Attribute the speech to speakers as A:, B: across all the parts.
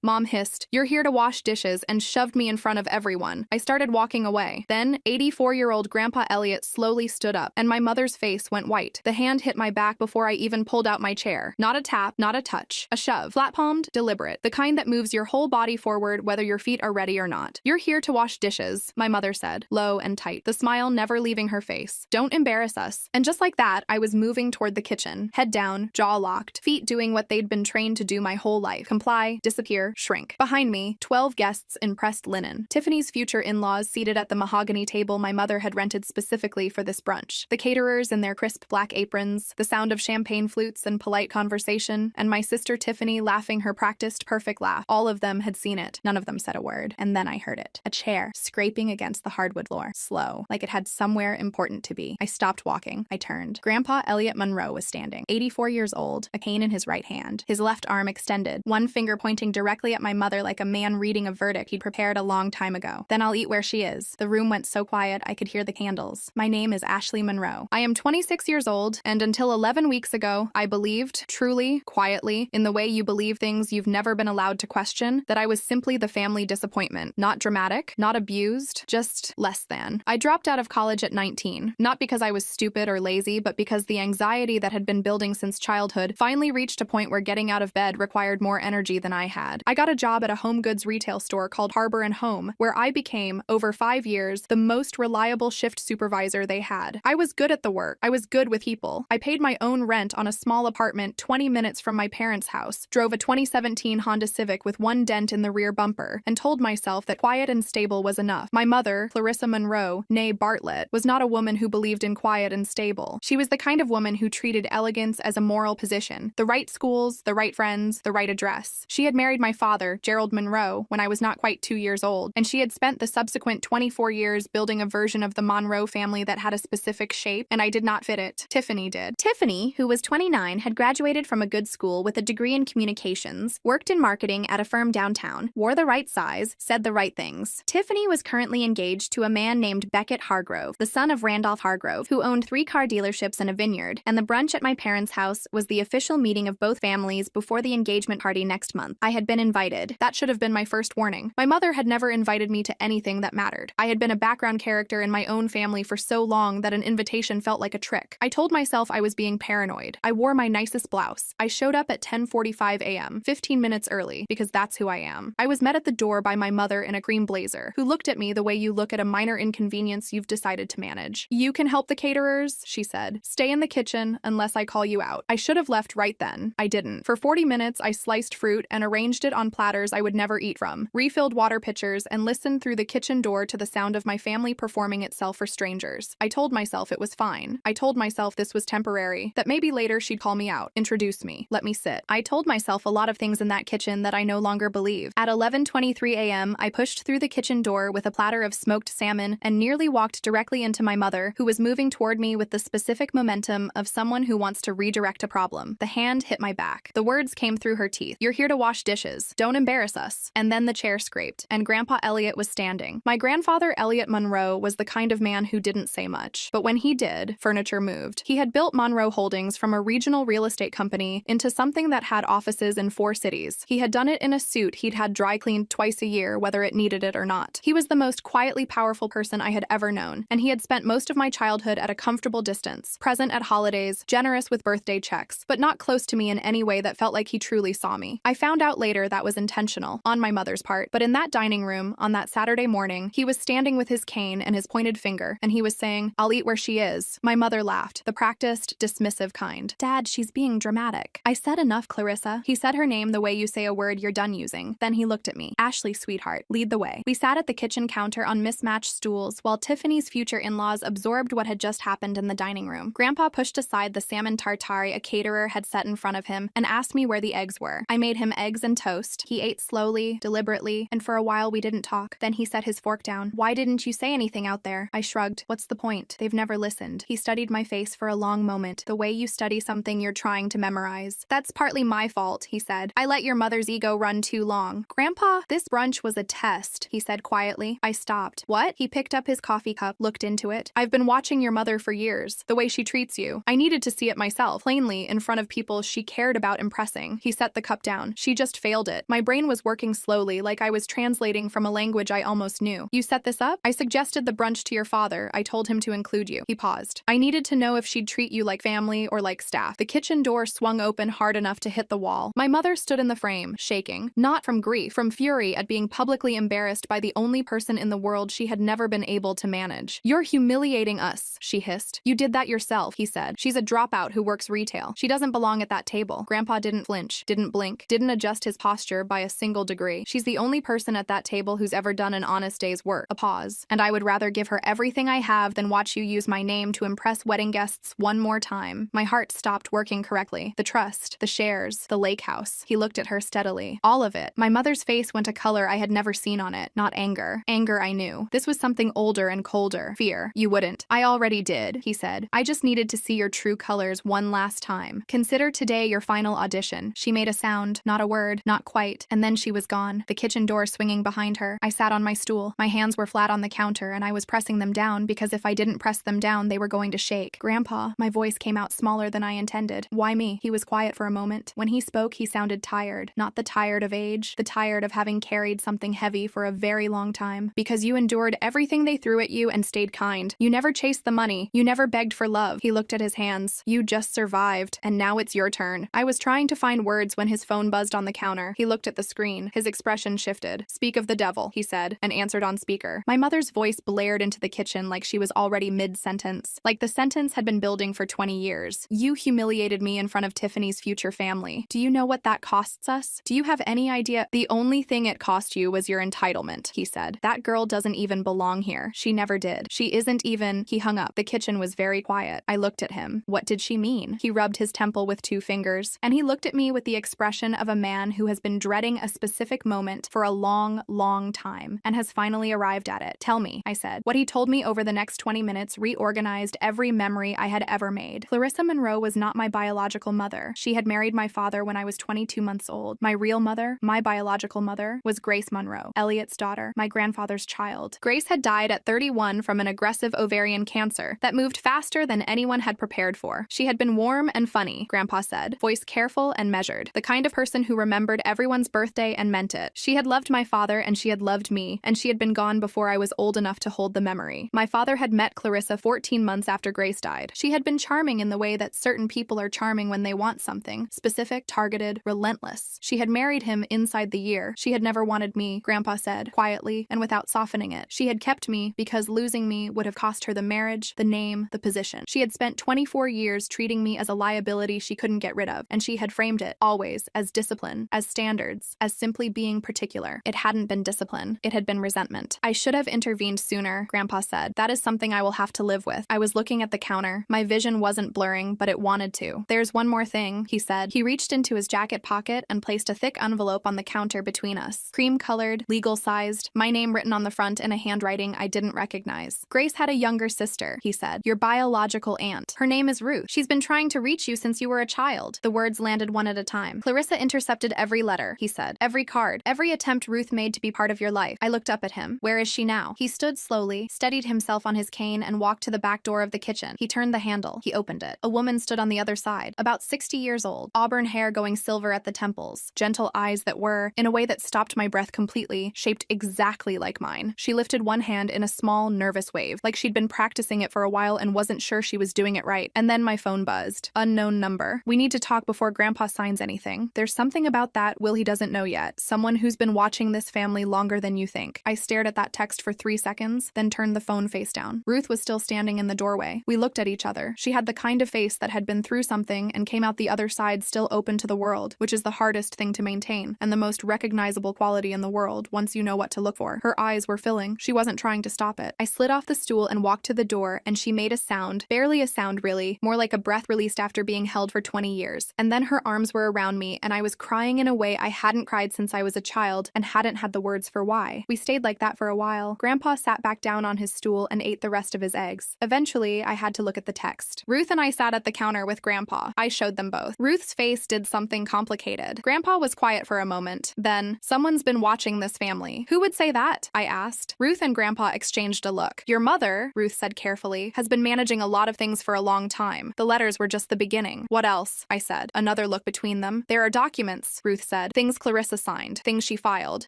A: Mom hissed, "You're here to wash dishes," and shoved me in front of everyone. I started walking away. Then, 84-year-old Grandpa Elliot slowly stood up, and my mother's face went white. The hand hit my back before I even pulled out my chair. Not a tap, not a touch. A shove. Flat-palmed, deliberate. The kind that moves your whole body forward whether your feet are ready or not. "You're here to wash dishes," my mother said, low and tight, the smile never leaving her face. "Don't embarrass us." And just like that, I was moving toward the kitchen, head down, jaw locked, feet doing what they'd been trained to do my whole life. Comply, disappear, shrink. Behind me, 12 guests in pressed linen. Tiffany's future in-laws seated at the mahogany table my mother had rented specifically for this brunch. The caterers in their crisp black aprons, the sound of champagne flutes and polite conversation, and my sister Tiffany laughing her practiced, perfect laugh. All of them had seen it. None of them said a word. And then I heard it. A chair scraping against the hardwood floor. Slow, like it had somewhere important to be. I stopped walking. I turned. Grandpa Elliot Monroe was standing, 84 years old, a cane in his right hand, his left arm extended, one finger pointing directly at my mother like a man reading a verdict he'd prepared a long time ago. "Then I'll eat where she is." The room went so quiet I could hear the candles. "My name is Ashley Monroe. I am 26 years old, and until 11 weeks ago, I believed, truly, quietly, in the way you believe things you've never been allowed to question, that I was simply the family disappointment. Not dramatic, not abused, just less than. I dropped out of college at 19, not because I was stupid or lazy, but because the anxiety that had been building since childhood finally reached a point where getting out of bed required more energy than I had. I got a job at a home goods retail store called Harbor & Home, where I became, over 5 years, the most reliable shift supervisor they had. I was good at the work. I was good with people. I paid my own rent on a small apartment 20 minutes from my parents' house, drove a 2017 Honda Civic with one dent in the rear bumper, and told myself that quiet and stable was enough. My mother, Clarissa Monroe, née Bartlett, was not a woman who believed in quiet and stable. She was the kind of woman who treated elegance as a moral position. The right schools, the right friends, the right address. She had married my father, Gerald Monroe, when I was not quite 2 years old, and she had spent the subsequent 24 years building a version of the Monroe family that had a specific shape, and I did not fit it. Tiffany did. Tiffany, who was 29, had graduated from a good school with a degree in communications, worked in marketing at a firm downtown, wore the right size, said the right things. Tiffany was currently engaged to a man named Beckett Hargrove, the son of Randolph Hargrove, who owned 3 car dealerships and a vineyard, and the brunch at my parents' house was the official meeting of both families before the engagement party next month. I had been invited. That should have been my first warning. My mother had never invited me to anything that mattered. I had been a background character in my own family for so long that an invitation felt like a trick. I told myself I was being paranoid. I wore my nicest blouse. I showed up at 10:45 a.m., 15 minutes early, because that's who I am. I was met at the door by my mother in a cream blazer, who looked at me the way you look at a minor inconvenience you've decided to manage. "You can help the caterers," she said. "Stay in the kitchen unless I call you out." I should have left right then. I didn't. For 40 minutes, I sliced fruit and arranged it on platters I would never eat from, refilled water pitchers, and listened through the kitchen door to the sound of my family performing itself for strangers. I told myself it was fine. I told myself this was temporary, that maybe later she'd call me out, introduce me, let me sit. I told myself a lot of things in that kitchen that I no longer believe. At 11:23 a.m., I pushed through the kitchen door with a platter of smoked salmon and nearly walked directly into my mother, who was moving toward me with the specific momentum of someone who wants to redirect a problem. The hand hit my back. The words came through her teeth. "You're here to wash dishes. Don't embarrass us." And then the chair scraped, and Grandpa Elliot was standing. My grandfather, Elliot Monroe, was the kind of man who didn't say much. But when he did, furniture moved. He had built Monroe Holdings from a regional real estate company into something that had offices in 4 cities. He had done it in a suit he'd had dry cleaned twice a year, whether it needed it or not. He was the most quietly powerful person I had ever known, and he had spent most of my childhood at a comfortable distance, present at holidays, generous with birthday checks, but not close to me in any way that felt like he truly saw me. I found out later that was intentional, on my mother's part, but in that dining room, on that Saturday morning, he was standing with his cane and his pointed finger, and he was saying, "I'll eat where she is." My mother laughed, the practiced, dismissive kind. "Dad, she's being dramatic." I said enough, Clarissa. He said her name the way you say a word you're done using. Then he looked at me. "Ashley, sweetheart, lead the way." We sat at the kitchen counter on mismatched stools while Tiffany's future in-laws absorbed what had just happened in the dining room. Grandpa pushed aside the salmon tartare a caterer had set in front of him and asked me where the eggs were. I made him eggs and toast. He ate slowly, deliberately, and for a while we didn't talk. Then he set his fork down. "Why didn't you say anything out there?" I shrugged. "What's the point? They've never listened." He studied my face for a long moment, the way you study something you're trying to memorize. "That's partly my fault," he said. "I let your mother's ego run too long." "Grandpa, this brunch was a test," he said quietly. I stopped. "What?" He picked up his coffee cup, looked into it. "I've been watching your mother for years, the way she treats you. I needed to see it myself, plainly, in front of people she cared about impressing." He set the cup down. "She just failed it. My brain was working slowly, like I was translating from a language I almost knew. You set this up? I suggested the brunch to your father. I told him to include you. He paused. I needed to know if she'd treat you like family or like staff. The kitchen door swung open hard enough to hit the wall. My mother stood in the frame, shaking. Not from grief, from fury at being publicly embarrassed by the only person in the world she had never been able to manage. You're humiliating us, she hissed. You did that yourself, he said. She's a dropout who works retail. She doesn't belong at that table. Grandpa didn't flinch, didn't blink, didn't adjust his posture by a single degree. She's the only person at that table who's ever done an honest day's work. A pause. And I would rather give her everything I have than watch you use my name to impress wedding guests one more time. My heart stopped working correctly. The trust, the shares, the lake house. He looked at her steadily. All of it. My mother's face went a color I had never seen on it. Not anger. Anger I knew. This was something older and colder. Fear. You wouldn't. I already did, he said. I just needed to see your true colors one last time. Consider today your final audition. She made a sound, not a word, not quite, and then she was gone, the kitchen door swinging behind her. I sat on my stool. My hands were flat on the counter, and I was pressing them down because if I didn't press them down, they were going to shake. Grandpa, my voice came out smaller than I intended. Why me? He was quiet for a moment. When he spoke, he sounded tired. Not the tired of age, the tired of having carried something heavy for a very long time. Because you endured everything they threw at you and stayed kind. You never chased the money. You never begged for love. He looked at his hands. You just survived, and now it's your turn. I was trying to find words when his phone buzzed on the counter. He looked at the screen. His expression shifted. Speak of the devil, he said, and answered on speaker. My mother's voice blared into the kitchen like she was already mid-sentence. Like the sentence had been building for 20 years. You humiliated me in front of Tiffany's future family. Do you know what that costs us? Do you have any idea? The only thing it cost you was your entitlement, he said. That girl doesn't even belong here. She never did. She isn't even... He hung up. The kitchen was very quiet. I looked at him. What did she mean? He rubbed his temple with 2 fingers, and he looked at me with the expression of a man who has been dreading a specific moment for a long, long time, and has finally arrived at it. Tell me, I said. What he told me over the next 20 minutes reorganized every memory I had ever made. Clarissa Monroe was not my biological mother. She had married my father when I was 22 months old. My real mother, my biological mother, was Grace Monroe, Elliot's daughter, my grandfather's child. Grace had died at 31 from an aggressive ovarian cancer that moved faster than anyone had prepared for. She had been warm and funny, Grandpa said, voice careful and measured, the kind of person who remembered everyone's birthday and meant it. She had loved my father and she had loved me, and she had been gone before I was old enough to hold the memory. My father had met Clarissa 14 months after Grace died. She had been charming in the way that certain people are charming when they want something, specific, targeted, relentless. She had married him inside the year. She had never wanted me, Grandpa said, quietly and without softening it. She had kept me because losing me would have cost her the marriage, the name, the position. She had spent 24 years treating me as a liability she couldn't get rid of, and she had framed it, always, as discipline, as standards, as simply being particular. It hadn't been discipline. It had been resentment. I should have intervened sooner, Grandpa said. That is something I will have to live with. I was looking at the counter. My vision wasn't blurring, but it wanted to. There's one more thing, he said. He reached into his jacket pocket and placed a thick envelope on the counter between us. Cream-colored, legal-sized, my name written on the front in a handwriting I didn't recognize. Grace had a younger sister, he said. Your biological aunt. Her name is Ruth. She's been trying to reach you since you were a child. The words landed one at a time. Clarissa intercepted every letter, he said. Every card. Every attempt Ruth made to be part of your life. I looked up at him. Where is she now? He stood slowly, steadied himself on his cane, and walked to the back door of the kitchen. He turned the handle. He opened it. A woman stood on the other side, about 60 years old, auburn hair going silver at the temples, gentle eyes that were, in a way that stopped my breath completely, shaped exactly like mine. She lifted one hand in a small, nervous wave, like she'd been practicing it for a while and wasn't sure she was doing it right. And then my phone buzzed. Unknown number. We need to talk before Grandpa signs anything. There's something about that Will he doesn't know yet. Someone who's been watching this family longer than you think. I stared at that text for 3 seconds, then turned the phone face down. Ruth was still standing in the doorway. We looked at each other. She had the kind of face that had been through something and came out the other side still open to the world, which is the hardest thing to maintain, and the most recognizable quality in the world once you know what to look for. Her eyes were filling. She wasn't trying to stop it. I slid off the stool and walked to the door, and she made a sound, barely a sound really, more like a breath released after being held for 20 years. And then her arms were around me, and I was crying in a way I hadn't cried since I was a child and hadn't had the words for why. We stayed like that for a while. Grandpa sat back down on his stool and ate the rest of his eggs. Eventually, I had to look at the text. Ruth and I sat at the counter with Grandpa. I showed them both. Ruth's face did something complicated. Grandpa was quiet for a moment. Then, someone's been watching this family. Who would say that? I asked. Ruth and Grandpa exchanged a look. Your mother, Ruth said carefully, has been managing a lot of things for a long time. The letters were just the beginning. What else? I said. Another look between them. There are documents, Ruth said. said. Things Clarissa signed. Things she filed.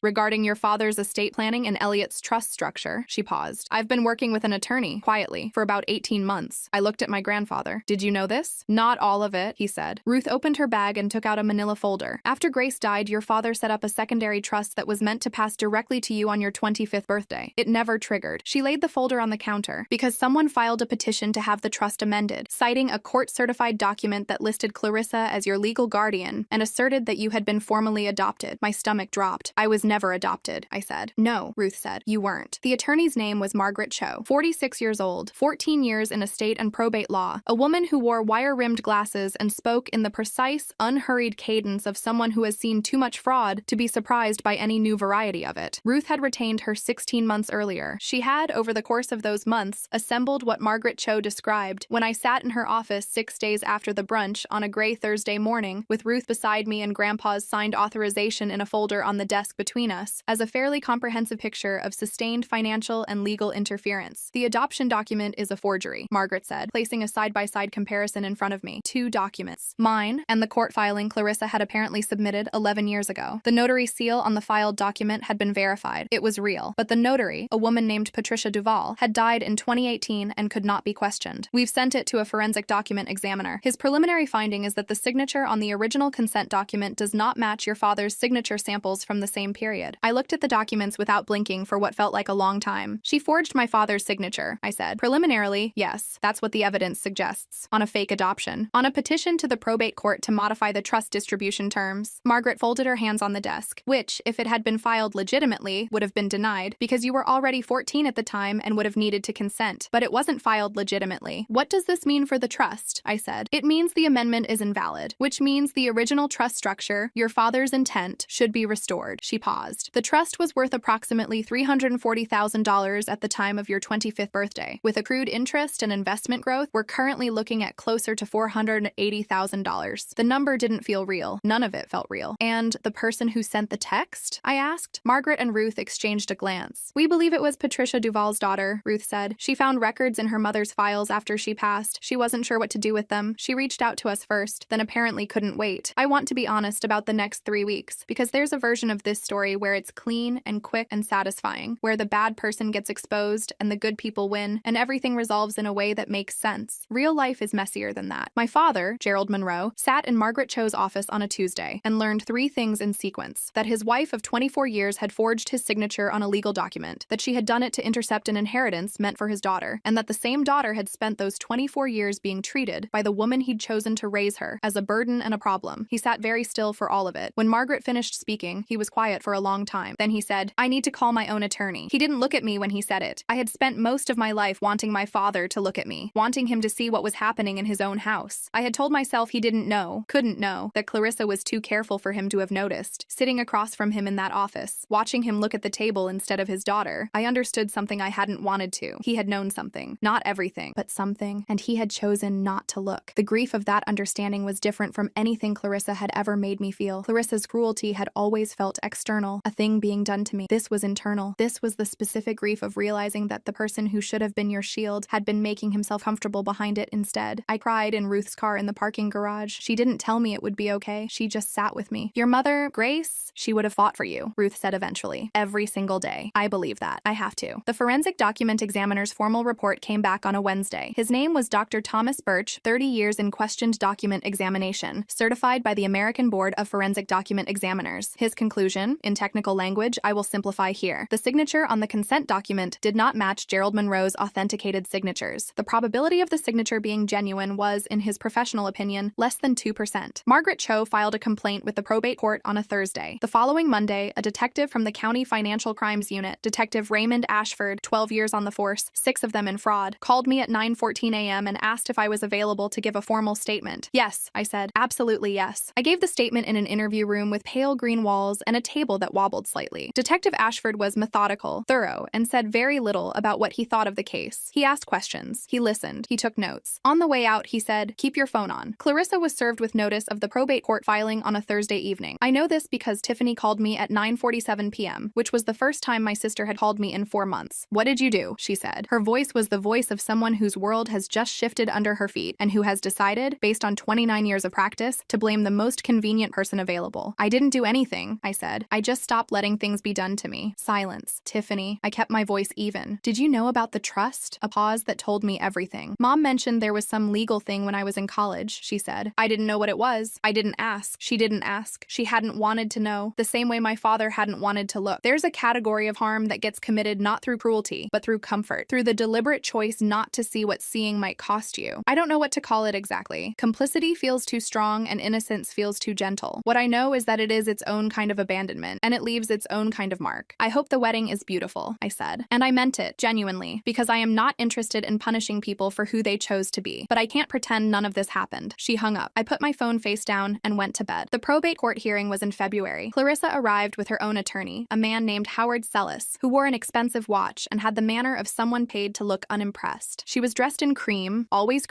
A: Regarding your father's estate planning and Elliot's trust structure, she paused. I've been working with an attorney, quietly, for about 18 months. I looked at my grandfather. Did you know this? Not all of it, he said. Ruth opened her bag and took out a manila folder. After Grace died, your father set up a secondary trust that was meant to pass directly to you on your 25th birthday. It never triggered. She laid the folder on the counter because someone filed a petition to have the trust amended, citing a court-certified document that listed Clarissa as your legal guardian and asserted that you had been formally adopted. My stomach dropped. I was never adopted, I said. No, Ruth said. You weren't. The attorney's name was Margaret Cho, 46 years old, 14 years in estate and probate law, a woman who wore wire-rimmed glasses and spoke in the precise, unhurried cadence of someone who has seen too much fraud to be surprised by any new variety of it. Ruth had retained her 16 months earlier. She had, over the course of those months, assembled what Margaret Cho described when I sat in her office 6 days after the brunch on a gray Thursday morning, with Ruth beside me and Grandpa's signed authorization in a folder on the desk between us, as a fairly comprehensive picture of sustained financial and legal interference. The adoption document is a forgery, Margaret said, placing a side-by-side comparison in front of me. 2 documents. Mine, and the court filing Clarissa had apparently submitted 11 years ago. The notary seal on the filed document had been verified. It was real. But the notary, a woman named Patricia Duval, had died in 2018 and could not be questioned. We've sent it to a forensic document examiner. His preliminary finding is that the signature on the original consent document does not match your father's signature samples from the same period. I looked at the documents without blinking for what felt like a long time. She forged my father's signature, I said. Preliminarily, yes, that's what the evidence suggests. On a fake adoption. On a petition to the probate court to modify the trust distribution terms. Margaret folded her hands on the desk, which, if it had been filed legitimately, would have been denied, because you were already 14 at the time and would have needed to consent. But it wasn't filed legitimately. What does this mean for the trust? I said. It means the amendment is invalid, which means the original trust structure, your father's intent, should be restored. She paused. The trust was worth approximately $340,000 at the time of your 25th birthday. With accrued interest and investment growth, we're currently looking at closer to $480,000. The number didn't feel real. None of it felt real. And the person who sent the text? I asked. Margaret and Ruth exchanged a glance. We believe it was Patricia Duval's daughter, Ruth said. She found records in her mother's files after she passed. She wasn't sure what to do with them. She reached out to us first, then apparently couldn't wait. I want to be honest about the next 3 weeks, because there's a version of this story where it's clean and quick and satisfying, where the bad person gets exposed and the good people win, and everything resolves in a way that makes sense. Real life is messier than that. My father, Gerald Monroe, sat in Margaret Cho's office on a Tuesday and learned 3 things in sequence: that his wife of 24 years had forged his signature on a legal document, that she had done it to intercept an inheritance meant for his daughter, and that the same daughter had spent those 24 years being treated by the woman he'd chosen to raise her as a burden and a problem. He sat very still for all of it. When Margaret finished speaking, he was quiet for a long time. Then he said, "I need to call my own attorney." He didn't look at me when he said it. I had spent most of my life wanting my father to look at me, wanting him to see what was happening in his own house. I had told myself he didn't know, couldn't know, that Clarissa was too careful for him to have noticed. Sitting across from him in that office, watching him look at the table instead of his daughter, I understood something I hadn't wanted to. He had known something. Not everything, but something, and he had chosen not to look. The grief of that understanding was different from anything Clarissa had ever made me feel. Clarissa's cruelty had always felt external, a thing being done to me. This was internal. This was the specific grief of realizing that the person who should have been your shield had been making himself comfortable behind it instead. I cried in Ruth's car in the parking garage. She didn't tell me it would be okay. She just sat with me. Your mother, Grace, she would have fought for you, Ruth said eventually. Every single day. I believe that. I have to. The forensic document examiner's formal report came back on a Wednesday. His name was Dr. Thomas Birch, 30 years in questioned document examination, certified by the American Board of Forensic Document Examiners. His conclusion, in technical language, I will simplify here. The signature on the consent document did not match Gerald Monroe's authenticated signatures. The probability of the signature being genuine was, in his professional opinion, less than 2%. Margaret Cho filed a complaint with the probate court on a Thursday. The following Monday, a detective from the County Financial Crimes Unit, Detective Raymond Ashford, 12 years on the force, 6 of them in fraud, called me at 9:14 a.m. and asked if I was available to give a formal statement. Yes, I said. Absolutely yes. I gave the statement in an interview room with pale green walls and a table that wobbled slightly. Detective Ashford was methodical, thorough, and said very little about what he thought of the case. He asked questions. He listened. He took notes. On the way out, he said, "Keep your phone on." Clarissa was served with notice of the probate court filing on a Thursday evening. I know this because Tiffany called me at 9:47 p.m., which was the first time my sister had called me in 4 months. "What did you do?" she said. Her voice was the voice of someone whose world has just shifted under her feet and who has decided, based on 29 years of practice, to blame the most convenient person available. available. I didn't do anything, I said. I just stopped letting things be done to me. Silence. Tiffany. I kept my voice even. Did you know about the trust? A pause that told me everything. Mom mentioned there was some legal thing when I was in college, she said. I didn't know what it was. I didn't ask. She didn't ask. She hadn't wanted to know, the same way my father hadn't wanted to look. There's a category of harm that gets committed not through cruelty, but through comfort, through the deliberate choice not to see what seeing might cost you. I don't know what to call it exactly. Complicity feels too strong and innocence feels too gentle. What I know is that it is its own kind of abandonment, and it leaves its own kind of mark. I hope the wedding is beautiful, I said. And I meant it, genuinely, because I am not interested in punishing people for who they chose to be. But I can't pretend none of this happened. She hung up. I put my phone face down and went to bed. The probate court hearing was in February. Clarissa arrived with her own attorney, a man named Howard Sellis, who wore an expensive watch and had the manner of someone paid to look unimpressed. She was dressed in cream, always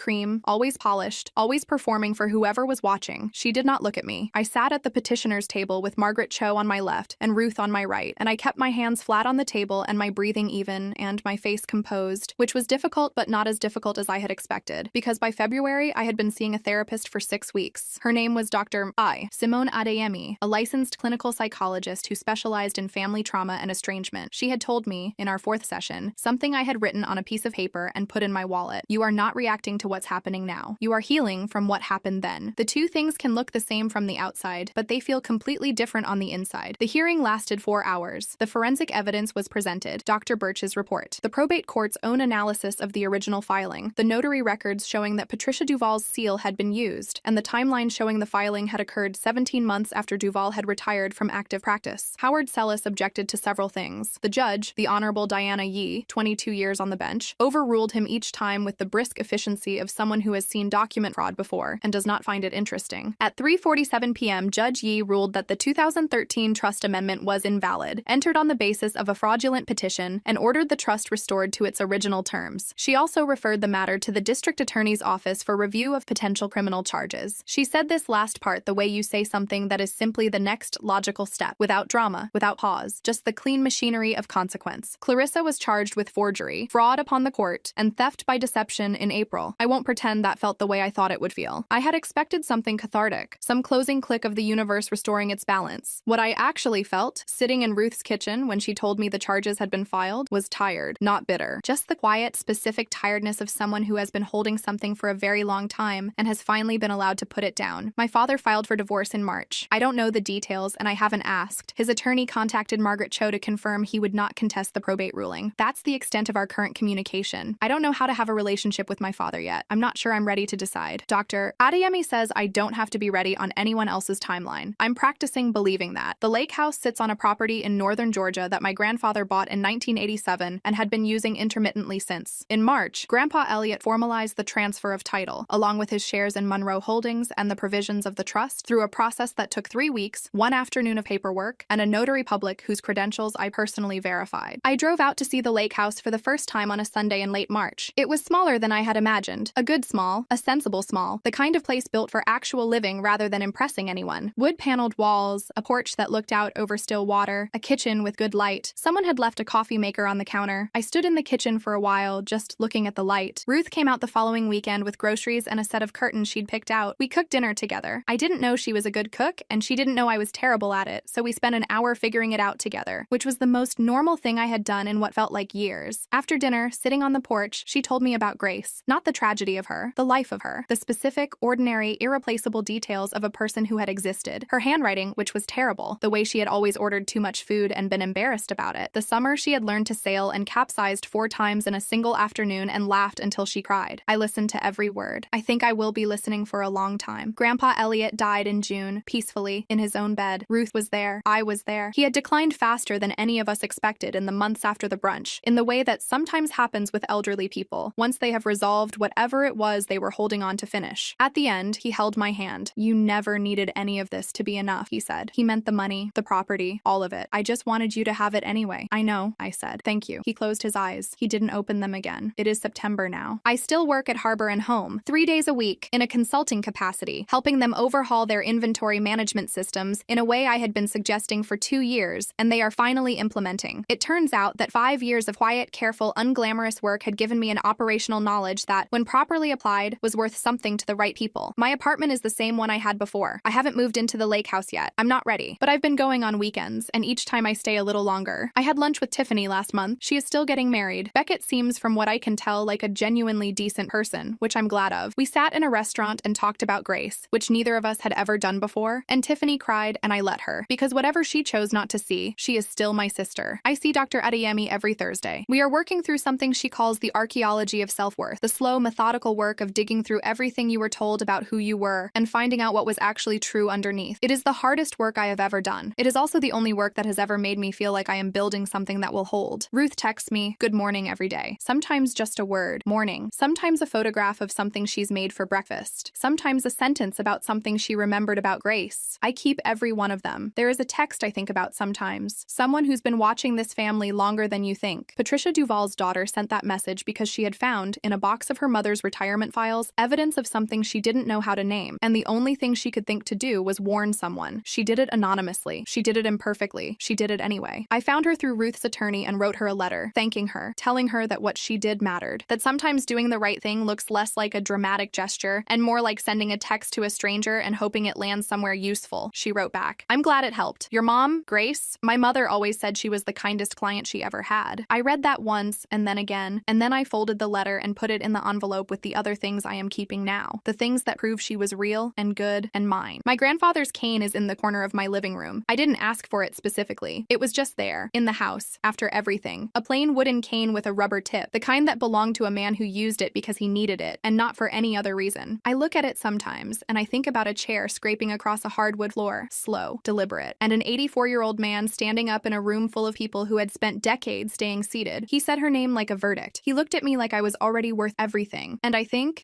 A: polished, always performing for whoever was watching. She did not look at me. I sat at the petitioner's table with Margaret Cho on my left and Ruth on my right, and I kept my hands flat on the table and my breathing even and my face composed, which was difficult but not as difficult as I had expected, because by February I had been seeing a therapist for 6 weeks. Her name was Dr. Simone Adeyemi, a licensed clinical psychologist who specialized in family trauma and estrangement. She had told me, in our 4th session, something I had written on a piece of paper and put in my wallet. You are not reacting to what's happening now. You are healing from what happened then. The two things can look the same from the outside, but they feel completely different on the inside. The hearing lasted 4 hours. The forensic evidence was presented, Dr. Birch's report, the probate court's own analysis of the original filing, the notary records showing that Patricia Duval's seal had been used, and the timeline showing the filing had occurred 17 months after Duval had retired from active practice. Howard Sellis objected to several things. The judge, the Honorable Diana Yee, 22 years on the bench, overruled him each time with the brisk efficiency of someone who has seen document fraud before and does not find it interesting. At 3:47 p.m., Judge Yee ruled that the 2013 trust amendment was invalid, entered on the basis of a fraudulent petition, and ordered the trust restored to its original terms. She also referred the matter to the district attorney's office for review of potential criminal charges. She said this last part the way you say something that is simply the next logical step, without drama, without pause, just the clean machinery of consequence. Clarissa was charged with forgery, fraud upon the court, and theft by deception in April. I won't pretend that felt the way I thought it would feel. I had expected something cathartic, some closing click of the universe restoring its balance. What I actually felt, sitting in Ruth's kitchen when she told me the charges had been filed, was tired, not bitter. Just the quiet, specific tiredness of someone who has been holding something for a very long time and has finally been allowed to put it down. My father filed for divorce in March. I don't know the details, and I haven't asked. His attorney contacted Margaret Cho to confirm he would not contest the probate ruling. That's the extent of our current communication. I don't know how to have a relationship with my father yet. I'm not sure I'm ready to decide. Dr. Adeyemi says I don't have to be ready on anyone else's timeline. I'm practicing believing that. The lake house sits on a property in northern Georgia that my grandfather bought in 1987 and had been using intermittently since. In March, Grandpa Elliott formalized the transfer of title, along with his shares in Monroe Holdings and the provisions of the trust, through a process that took 3 weeks, 1 afternoon of paperwork, and a notary public whose credentials I personally verified. I drove out to see the lake house for the first time on a Sunday in late March. It was smaller than I had imagined. A good small, a sensible small, the kind of place built for actual living rather than impressing anyone. Wood-paneled walls, a porch that looked out over still water, a kitchen with good light. Someone had left a coffee maker on the counter. I stood in the kitchen for a while, just looking at the light. Ruth came out the following weekend with groceries and a set of curtains she'd picked out. We cooked dinner together. I didn't know she was a good cook, and she didn't know I was terrible at it, so we spent an hour figuring it out together, which was the most normal thing I had done in what felt like years. After dinner, sitting on the porch, she told me about Grace. Not the tragedy of her, the life of her. The specific, ordinary, irreplaceable details of a person who had existed. Her handwriting, which was terrible. The way she had always ordered too much food and been embarrassed about it. The summer she had learned to sail and capsized 4 times in a single afternoon and laughed until she cried. I listened to every word. I think I will be listening for a long time. Grandpa Elliott died in June, peacefully, in his own bed. Ruth was there. I was there. He had declined faster than any of us expected in the months after the brunch, in the way that sometimes happens with elderly people, once they have resolved whatever it was they were holding on to finish. At the end, he held my hand. You never needed any of this to be enough, he said. He meant the money, the property, all of it. I just wanted you to have it anyway. I know, I said. Thank you. He closed his eyes. He didn't open them again. It is September now. I still work at Harbor and Home, 3 days a week, in a consulting capacity, helping them overhaul their inventory management systems in a way I had been suggesting for 2 years, and they are finally implementing. It turns out that 5 years of quiet, careful, unglamorous work had given me an operational knowledge that, when properly applied, was worth something to the right people. My apartment is the same one I had before. I haven't moved into the lake house yet. I'm not ready. But I've been going on weekends, and each time I stay a little longer. I had lunch with Tiffany last month. She is still getting married. Beckett seems, from what I can tell, like a genuinely decent person, which I'm glad of. We sat in a restaurant and talked about Grace, which neither of us had ever done before, and Tiffany cried, and I let her. Because whatever she chose not to see, she is still my sister. I see Dr. Adeyemi every Thursday. We are working through something she calls the archaeology of self-worth, the slow, methodical work of digging through everything you were told about who you were and finding out what was actually true underneath. It is the hardest work I have ever done. It is also the only work that has ever made me feel like I am building something that will hold. Ruth texts me, "Good morning," every day. Sometimes just a word, morning. Sometimes a photograph of something she's made for breakfast. Sometimes a sentence about something she remembered about Grace. I keep every one of them. There is a text I think about sometimes. Someone who's been watching this family longer than you think. Patricia Duval's daughter sent that message because she had found, in a box of her mother's retirement files, evidence of something she didn't know how to name, and the only thing she could think to do was warn someone. She did it anonymously. She did it imperfectly. She did it anyway. I found her through Ruth's attorney and wrote her a letter, thanking her, telling her that what she did mattered, that sometimes doing the right thing looks less like a dramatic gesture and more like sending a text to a stranger and hoping it lands somewhere useful. She wrote back, "I'm glad it helped. Your mom, Grace, my mother always said she was the kindest client she ever had." I read that once and then again, and then I folded the letter and put it in the envelope with the other things I am keeping now, the things that prove she was real and good and mine. My grandfather's cane is in the corner of my living room. I didn't ask for it specifically. It was just there, in the house, after everything. A plain wooden cane with a rubber tip, the kind that belonged to a man who used it because he needed it, and not for any other reason. I look at it sometimes, and I think about a chair scraping across a hardwood floor, slow, deliberate, and an 84-year-old man standing up in a room full of people who had spent decades staying seated. He said her name like a verdict. He looked at me like I was already worth everything. And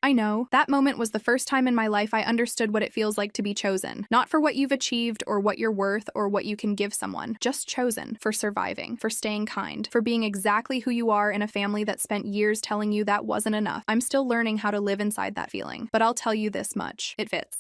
A: I know, that moment was the first time in my life I understood what it feels like to be chosen. Not for what you've achieved or what you're worth or what you can give someone. Just chosen for surviving, for staying kind, for being exactly who you are in a family that spent years telling you that wasn't enough. I'm still learning how to live inside that feeling. But I'll tell you this much. It fits.